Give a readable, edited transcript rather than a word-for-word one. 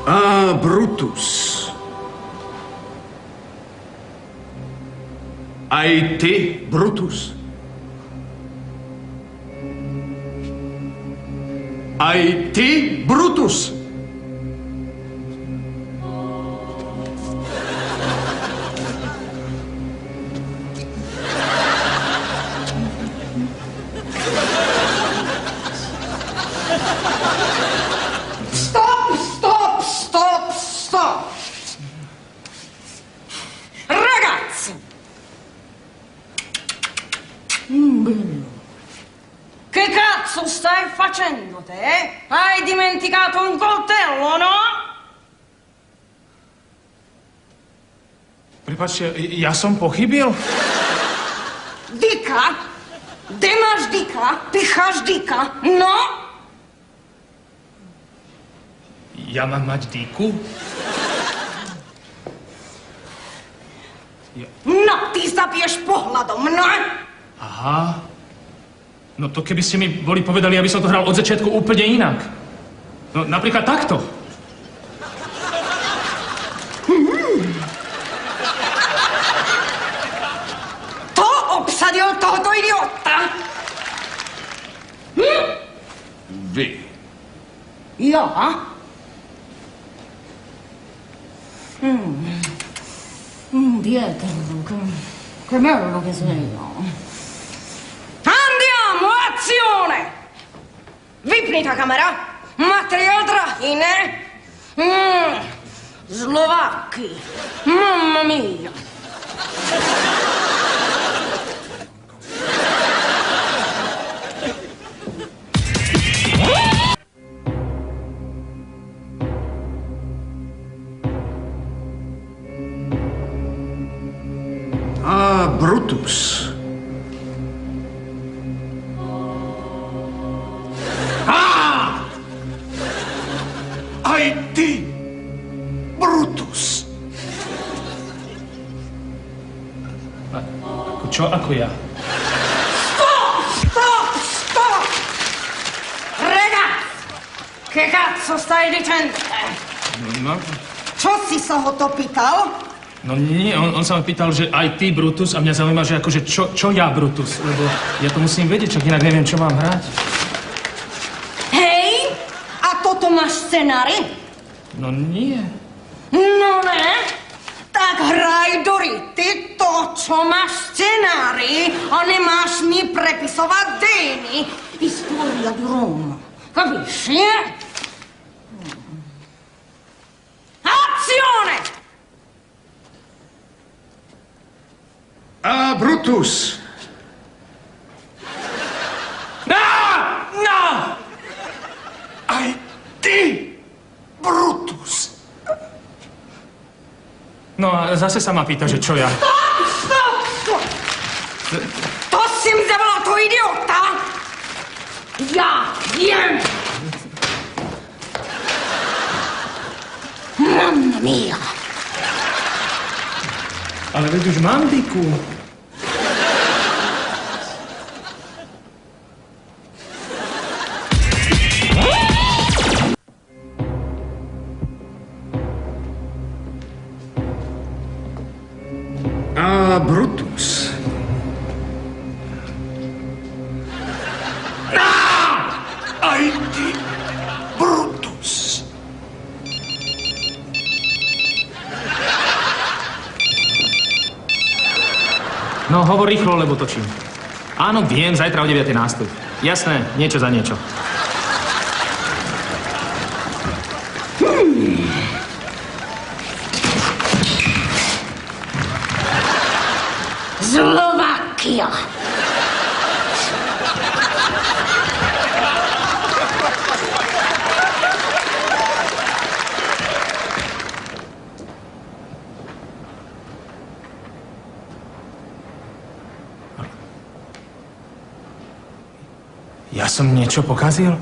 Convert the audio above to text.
A Brutus. Aj ty, Brutus. Aj ty, Brutus. Che cazzo stai facendo te? Hai dimenticato un coltello, no? Prepáčte, ja som pochybil? Dika? Kde máš Dika? Picháš Dika, no? Ja mám mať Diku? No, ty zabiješ pohľadom, no? Aha. No to keby ste mi boli povedali, aby som to hral od začiatku úplne inak. No napríklad takto. To obsadil tohoto idiota? Vy. Ja? Dietro, che bello che sei io. Andiamo, azione! Vypnita kamera, materiál drahý, ne? Slováky, mamma mia. A Brutus. Aj ty, Brutus. Čo ako ja? Stop! Ragazzi, che cazzo stai dicendo? No, Čo si sa ho to pýtal? no nie, on sa ma pýtal, že aj ty, Brutus, a mňa zaujíma, že akože čo ja, Brutus, lebo ja to musím vedieť, čak inak neviem, čo mám hrať. Hej, a toto máš scenári? No nie. No ne? Tak hraj do rity to, čo máš scenári a nemáš mi prepisovať dény. História di Roma. Capisci? Azione! A Brutus. No! Aj ty, Brutus. No a zase sa ma pýta, že čo ja. Stop! To si mi zavolal to idiota? Ja viem! Mamma mia! Ale veď už mám Diku. A Brutus. Aj ty, Brutus. No hovor rýchlo, lebo točím. Áno, viem, zajtra o 9. nástup. Jasné, niečo za niečo. Slovakia! Ja som niečo pokazil?